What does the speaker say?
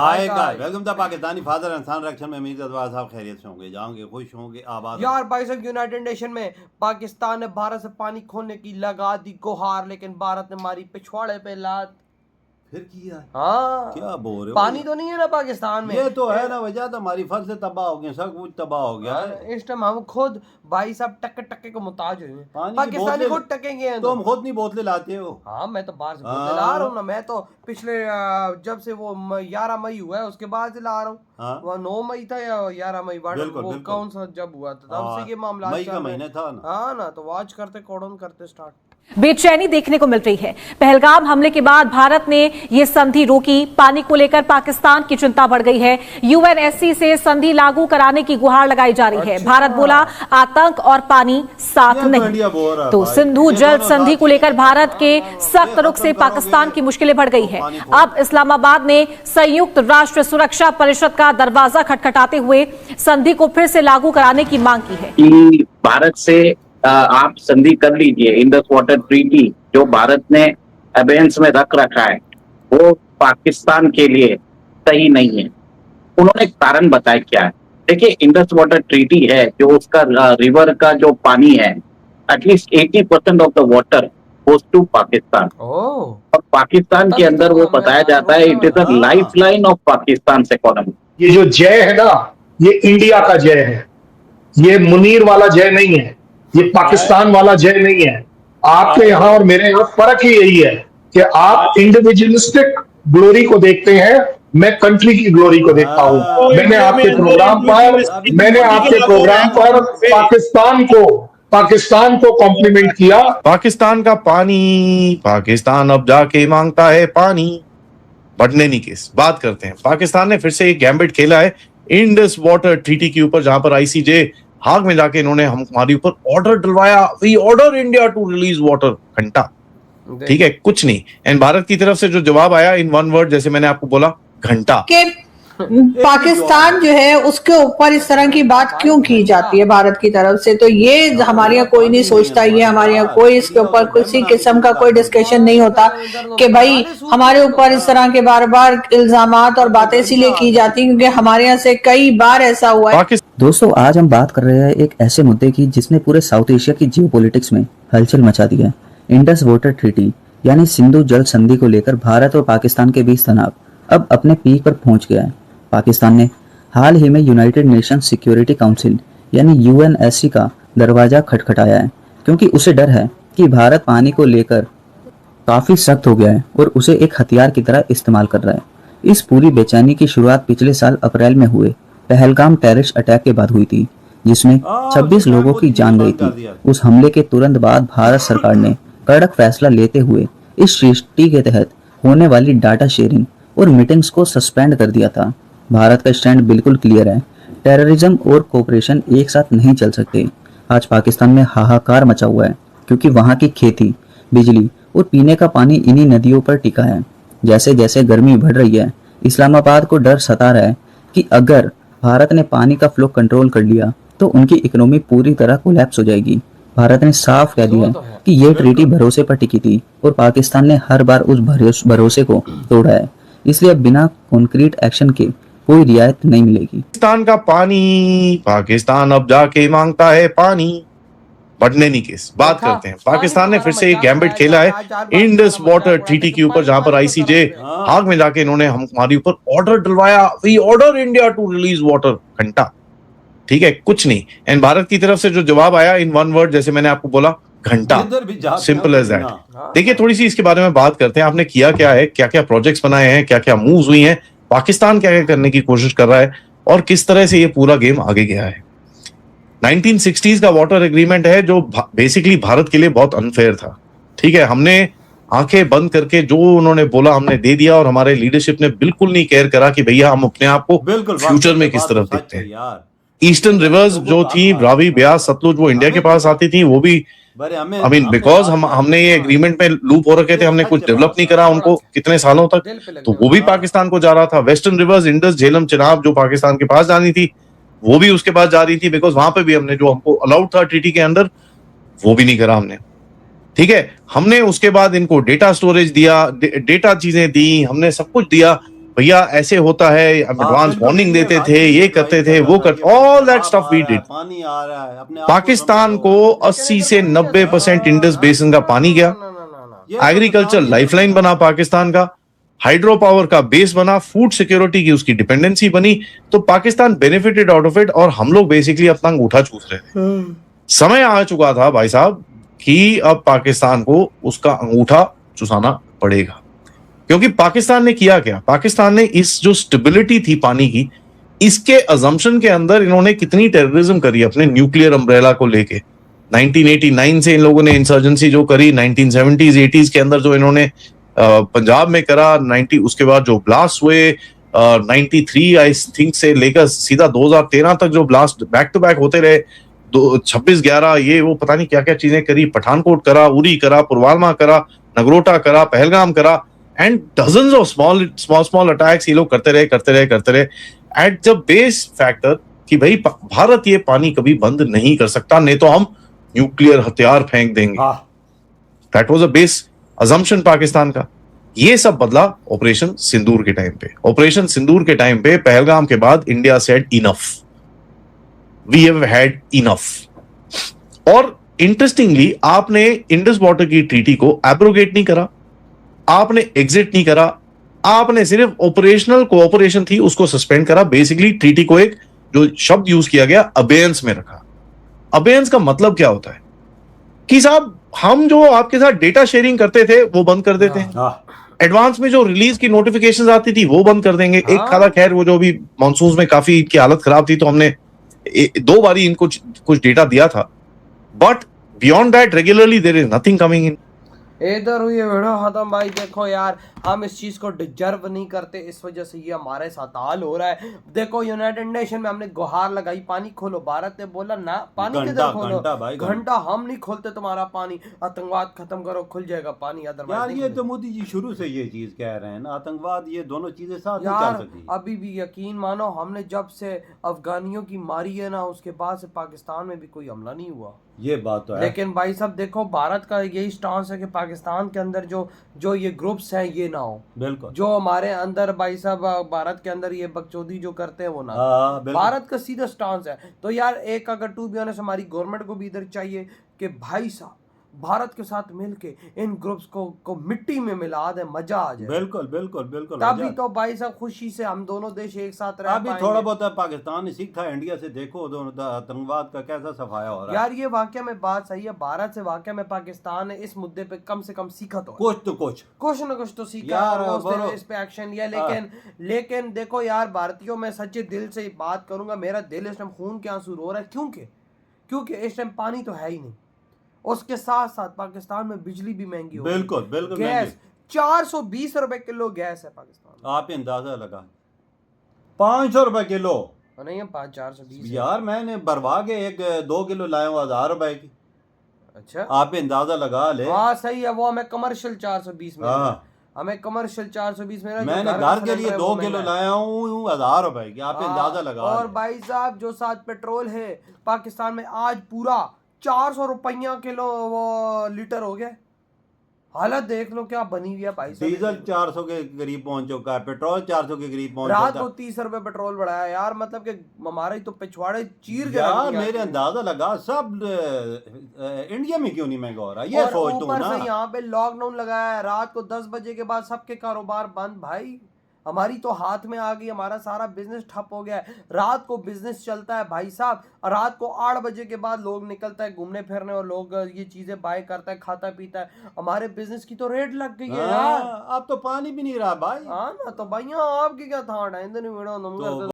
आएगा। Welcome the Pakistani father इंसान रक्षण में अमीर अदवार साहब खैरियत से होंगे, जाओगे खुश होंगे, आबाद यार भाई साहब, यूनाइटेड नेशन में पाकिस्तान ने भारत से पानी खोने की लगा दी गुहार, लेकिन भारत ने मारी पिछवाड़े पे लात। फिर किया। हाँ, क्या बोल रहे हो? पानी तो नहीं है ना पाकिस्तान में। ये तो है ना वजह, तो हमारी फसल तबाह हो गई, सब कुछ तबाह हो गया है। इस टाइम हम खुद भाई साहब टक्के टक्के को मुताज हुए हैं। पानी की पाकिस्तानी बोतलें- खुद टकेंगे हैं तुम खुद नहीं बोतलें लाते हो। हाँ, मैं तो बाहर से बोतलें ला रहा हूँ ना। मैं तो पिछले जब से वो 11 मई हुआ है उसके बाद से ला रहा हूँ। हाँ? वो 9 मई था या 11 मई, बिल्कुल, वो बिल्कुल। कौन सा जब हुआ था तब से ये मामला मई का महीना था ना। हाँ ना, तो वॉच करते कोडन करते स्टार्ट। बेचैनी देखने को मिल रही है। पहलगाम हमले के बाद भारत ने यह संधि रोकी। पानी को लेकर पाकिस्तान की चिंता बढ़ गई है। यूएनएससी से संधि लागू कराने की गुहार लगाई जा रही है। भारत बोला आतंक और पानी साथ नहीं। तो सिंधु जल संधि को लेकर भारत के सख्त रुख से पाकिस्तान की मुश्किलें बढ़ गई है। अब इस्लामाबाद ने संयुक्त राष्ट्र सुरक्षा परिषद का दरवाजा खटखटाते हुए संधि को फिर से लागू कराने की मांग की है कि भारत से आप संधि कर लीजिए। इंडस वाटर ट्रीटी जो भारत ने अबेंस में रख रखा है वो पाकिस्तान के लिए सही नहीं है। उन्होंने कारण बताया क्या है। देखिए, इंडस वाटर ट्रीटी है जो उसका रिवर का जो पानी है, at least 80% of the water goes to Pakistan. और पाकिस्तान के अंदर वो बताया जाता है it is a life line of Pakistan economy. ये जो जय है ना, ये इंडिया का जय है। ये मुनीर वाला जय नहीं है, ये पाकिस्तान वाला जय नहीं है। आपके यहाँ और मेरे यहाँ फर्क ही यही है कि आप इंडिविजुअलिस्टिक ग्लोरी को देखते हैं, मैं कंट्री की ग्लोरी को देखता हूं। मैंने आपके प्रोग्राम पर पाकिस्तान को कॉम्प्लीमेंट किया। पाकिस्तान का पानी, पाकिस्तान अब जाके मांगता है पानी। बढ़ने नहीं केस बात करते हैं। पाकिस्तान ने फिर से एक गैम्बिट खेला है इंडस वाटर ट्रीटी के ऊपर, जहां पर आईसीजे हाग में जाके इन्होंने हमारे ऊपर ऑर्डर डलवाया। We order India to release water. घंटा, ठीक है, कुछ नहीं। एंड भारत की तरफ से जो जवाब आया इन वन वर्ड, जैसे मैंने आपको बोला, घंटा। पाकिस्तान जो है उसके ऊपर इस तरह की बात क्यों की जाती है भारत की तरफ से, तो ये हमारे यहाँ कोई नहीं सोचता। ये हमारे यहाँ कोई इसके ऊपर किसी किस्म का कोई डिस्कशन नहीं होता कि भाई हमारे ऊपर इस तरह के बार बार इल्जामात और बातें इसीलिए की जाती है क्योंकि हमारे यहाँ से कई बार ऐसा हुआ है। दोस्तों, आज हम बात कर रहे हैं एक ऐसे मुद्दे की जिसने पूरे साउथ एशिया की जियोपॉलिटिक्स में हलचल मचा दी है। इंडस वाटर ट्रीटी यानी सिंधु जल संधि को लेकर भारत और पाकिस्तान के बीच तनाव अब अपने पीक पर पहुंच गया है। पाकिस्तान ने हाल ही में यूनाइटेड नेशन सिक्योरिटी काउंसिल यानी यूएनएससी का दरवाजा खटखटाया है, क्योंकि उसे डर है कि भारत पानी को लेकर काफी सख्त हो गया है और उसे एक हथियार की तरह इस्तेमाल कर रहा है। इस पूरी बेचैनी की शुरुआत पिछले साल अप्रैल में हुए पहलगाम टेररिस्ट अटैक के बाद हुई थी, जिसमें 26 लोगों की जान गई थी। उस हमले के तुरंत बाद भारत सरकार ने कड़क फैसला लेते हुए इस ट्रीटी के तहत होने वाली डाटा शेयरिंग और मीटिंग्स को सस्पेंड कर दिया था। भारत का स्टैंड बिल्कुल क्लियर है, टेररिज्म और कोऑपरेशन एक साथ नहीं चल सकते। आज पाकिस्तान में हाहाकार मचा हुआ है क्योंकि वहां की खेती, बिजली और पीने का पानी इन्हीं नदियों पर टिका है। जैसे जैसे गर्मी बढ़ रही है, इस्लामाबाद को डर सता रहा है कि अगर भारत ने पानी का फ्लो कंट्रोल कर लिया तो उनकी इकोनॉमी पूरी तरह कोलैप्स हो जाएगी। भारत ने साफ कह दिया है कि ये ट्रीटी भरोसे पर टिकी थी और पाकिस्तान ने हर बार उस भरोसे को तोड़ा है। इसलिए अब बिना कॉन्क्रीट एक्शन के कोई रियायत नहीं मिलेगी। पाकिस्तान का पानी, पाकिस्तान अब जाके मांगता है पानी। बढ़ने नहीं केस बात करते हैं। पाकिस्तान ने फिर से एक गैम्बिट खेला है इंडस वाटर ट्रीटी के ऊपर, जहां पर आईसीजे हाग में जाके इन्होंने हमारे ऊपर ऑर्डर डलवाया। We order India to release water. घंटा, ठीक है, कुछ नहीं। एंड भारत की तरफ से जो जवाब आया इन वन वर्ड, जैसे मैंने आपको बोला, घंटा। Simple as that. देखिए, थोड़ी सी इसके बारे में बात करते हैं। आपने किया क्या है, क्या क्या प्रोजेक्ट्स बनाए हैं, क्या क्या मूव्स हुई हैं, पाकिस्तान क्या क्या करने की कोशिश कर रहा है और किस तरह से ये पूरा गेम आगे गया है। 1960s का वाटर एग्रीमेंट है जो बेसिकली भारत के लिए बहुत अनफेयर था। ठीक है, हमने आंखें बंद करके जो उन्होंने बोला हमने दे दिया और हमारे लीडरशिप ने बिल्कुल नहीं केयर करा कि भैया हम अपने आप को फ्यूचर में किस तरफ देखते हैं। ईस्टर्न रिवर्स जो थी, रावी, ब्यास, सतलुज, वो इंडिया के पास आती थी। वो भी बिकॉज हमने ये एग्रीमेंट में लूप हो रखे थे, हमने कुछ डेवलप नहीं करा उनको कितने सालों तक, तो वो भी पाकिस्तान को जा रहा था। Western rivers, Indus, Jhelum, Chenab जो पाकिस्तान के पास जानी थी वो भी उसके पास जा रही थी, बिकॉज वहां पे भी हमने जो हमको अलाउड था ट्रीटी के अंदर वो भी नहीं करा हमने। ठीक है, हमने उसके बाद इनको डेटा स्टोरेज दिया, डेटा चीजें दी, हमने सब कुछ दिया, भैया ऐसे होता है, एडवांस वार्निंग देते थे, ये करते थे, वो करते, all that stuff we did. पानी आ रहा है अपने पाकिस्तान को 80 से 90% इंडस बेसिन का पानी गया। एग्रीकल्चर लाइफलाइन बना पाकिस्तान का, हाइड्रो पावर का बेस बना, फूड सिक्योरिटी की उसकी डिपेंडेंसी बनी, तो Pakistan benefited out of it और हम लोग बेसिकली अपना अंगूठा चूस रहे थे। समय आ चुका था भाई साहब कि अब पाकिस्तान को उसका अंगूठा चुसाना पड़ेगा, क्योंकि पाकिस्तान ने किया क्या, पाकिस्तान ने इस जो स्टेबिलिटी थी पानी की, इसके अजम्पशन के अंदर इन्होंने कितनी टेररिज्म करी अपने न्यूक्लियर अम्ब्रेला को लेके। 1989 से इन लोगों ने इंसर्जेंसी जो करी, 1970s 80s के अंदर जो इन्होंने पंजाब में करा, 90 उसके बाद जो ब्लास्ट हुए 93 आई थिंक से लेकर सीधा 2013 तक जो ब्लास्ट बैक टू बैक होते रहे, 26/11 ये वो पता नहीं क्या क्या चीजें करी, पठानकोट करा, उरी करा, पुलवामा करा, नगरोटा करा, पहलगाम करा, and dozens of small attacks ये लोग करते रहे एट द बेस फैक्टर कि भाई भारत ये पानी कभी बंद नहीं कर सकता, नहीं तो हम न्यूक्लियर हथियार फेंक देंगे। That was a base assumption Pakistan का। ये सब बदला ऑपरेशन सिंदूर के टाइम पे। ऑपरेशन सिंदूर के टाइम पे पहलगाम के बाद India said enough, we have had enough. और इंटरेस्टिंगली आपने इंडस वाटर की ट्रीटी को एब्रोगेट नहीं करा, आपने एग्जिट नहीं करा, आपने सिर्फ ऑपरेशनल कोऑपरेशन थी उसको सस्पेंड करा। बेसिकली ट्रीटी को एक जो शब्द यूज किया गया अबेयंस में रखा। अबेयंस का मतलब क्या होता है कि साहब हम जो आपके साथ डेटा शेयरिंग करते थे वो बंद कर देते हैं, एडवांस में जो रिलीज की नोटिफिकेशंस आती थी वो बंद कर देंगे। एक खाला खैर वो जो भी मानसून में काफी इनकी हालत खराब थी तो हमने 2 बारी इनको कुछ डेटा दिया था, but beyond that regularly there is nothing coming in. इधर हुई वीडियो खत्म भाई। देखो यार हम इस चीज को डिजर्व नहीं करते, इस वजह से ये हमारे साथ हाल हो रहा है। देखो यूनाइटेड नेशन में हमने गुहार लगाई पानी खोलो, भारत ने बोला ना पानी किधर खोलो, घंटा हम नहीं खोलते तुम्हारा पानी, आतंकवाद खत्म करो खुल जाएगा पानी। यार ये तो मोदी जी शुरू से ये चीज कह रहे हैं ना, आतंकवाद ये दोनों चीजें साथ नहीं चल सकती। अभी भी यकीन मानो हमने जब से अफगानियों की मारी है ना उसके बाद से पाकिस्तान में भी कोई हमला नहीं हुआ, ये बात तो है। लेकिन भाई साहब देखो भारत का यही स्टांस है कि पाकिस्तान के अंदर जो ये ग्रुप्स हैं ये ना हो, बिल्कुल। जो हमारे अंदर भाई साहब भारत के अंदर ये बकचोदी जो करते हैं वो ना, भारत का सीधा स्टांस है। तो यार एक अगर टू बी ऑनेस्ट हमारी गवर्नमेंट को भी इधर चाहिए कि भाई साहब भारत के साथ मिलके इन ग्रुप्स को मिट्टी में मिला दे, मजा आ जाए। बिल्कुल बिल्कुल बिल्कुल। तभी तो भाई साहब खुशी से हम दोनों देश एक साथ रह पाएंगे। अभी थोड़ा बहुत पाकिस्तान ने सीखा है इंडिया से, देखो आतंकवाद का कैसा सफाया हो रहा है। यार ये वाकया में बात सही है, भारत से वाकया में पाकिस्तान ने इस मुद्दे पे कम से कम सीखा तो कुछ न कुछ तो सीखा यार, इस पे एक्शन लिया। लेकिन देखो यार भारतीयों में सच्चे दिल से बात करूंगा, मेरा दिल इस टाइम खून के आंसू रो रहा है। क्योंकि इस टाइम पानी तो है ही नहीं, उसके साथ साथ पाकिस्तान में बिजली भी महंगी हो गई। बिल्कुल गैस 420 रुपए किलो गैस है पाकिस्तान में। आप अंदाजा लगा 500 रुपए किलो नहीं है 420 यार, मैंने भरवा के 2 किलो लाया हूँ 1000 रुपए की। अच्छा आप अंदाजा लगा ले। हाँ सही है, वो हमें कमर्शियल 420 में, हमें कमर्शियल 420 में। मैंने घर के लिए 2 किलो लाया हूँ 1000 रुपए की, आप अंदाजा लगा। और भाई साहब जो साथ पेट्रोल है पाकिस्तान में आज पूरा 400 रुपया किलो वो लीटर हो गया। हालत देख लो क्या बनी हुई है भाई साहब। डीजल 400 के करीब पहुंच चुका है, पेट्रोल 400 के करीब पहुंच चुका है। रात को 30 रुपए पेट्रोल बढ़ाया यार, मतलब कि हमारे तो पिछवाड़े चीर गए यार। मेरे अंदाजा लगा सब इंडिया में क्यों नहीं महंगा हो रहा, ये सोच तू ना। यहाँ पे लॉकडाउन लगाया है, रात को 10 बजे के बाद सबके कारोबार बंद। भाई हमारी तो हाथ में आ गई, हमारा सारा बिजनेस ठप हो गया है। रात को बिजनेस चलता है भाई साहब, रात को 8 बजे के बाद लोग निकलता है घूमने फिरने और लोग ये चीजें बाय करता है, खाता पीता है। हमारे बिजनेस की तो रेट लग गई है यार। अब तो पानी भी नहीं रहा भाई। हाँ ना, तो भाई आपकी क्या था